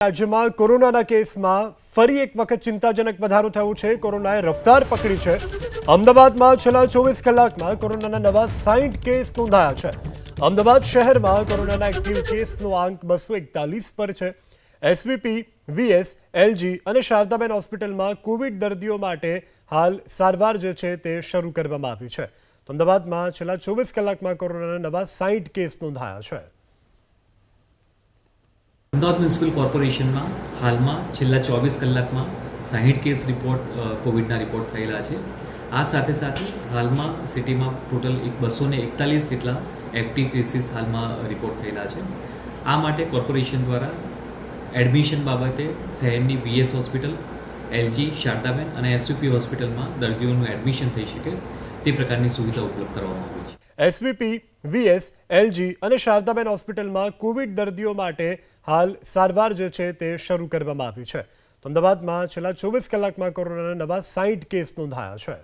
રાજ્યમાં કોરોનાના કેસમાં ફરી એક વખત ચિંતાજનક વધારો થયો છે। કોરોનાએ રફતાર પકડી છે। અમદાવાદમાં છેલ્લા 24 કલાકમાં કોરોનાના નવા 60 કેસ નોંધાયા છે। અમદાવાદ શહેરમાં કોરોનાના એક્ટિવ કેસનો આંક 241 પર છે। એસવીપી, વીએસ, એલજી અને શારદાબેન હોસ્પિટલમાં કોવિડ દર્દીઓ માટે હાલ સારવાર જે છે તે શરૂ કરવામાં આવી છે। તો અમદાવાદમાં છેલ્લા 24 કલાકમાં કોરોનાના નવા 60 કેસ નોંધાયા છે। અમદાવાદ મ્યુનિસિપલ કોર્પોરેશનમાં હાલમાં છેલ્લા 24 કલાકમાં 60 કેસ કોવિડના રિપોર્ટ થયેલા છે। આ સાથે સાથે હાલમાં સિટીમાં ટોટલ 241 જેટલા એક્ટિવ કેસીસ હાલમાં રિપોર્ટ થયેલા છે। આ માટે કોર્પોરેશન દ્વારા એડમિશન બાબતે શહેરની વીએસ હોસ્પિટલ, એલજી, શારદાબેન અને એસવીપી હોસ્પિટલમાં દર્દીઓનું એડમિશન થઈ શકે તે પ્રકારની સુવિધા ઉપલબ્ધ કરવામાં આવી છે। એસવીપી, વીએસ, એલજી અને શારદાબેન હોસ્પિટલમાં કોવિડ દર્દીઓ માટે હાલ સારવાર જે છે તે શરૂ કરવામાં આવી છે। તો અમદાવાદમાં છેલ્લા 24 કલાકમાં કોરોનાના નવા 60 કેસ નોંધાયા છે।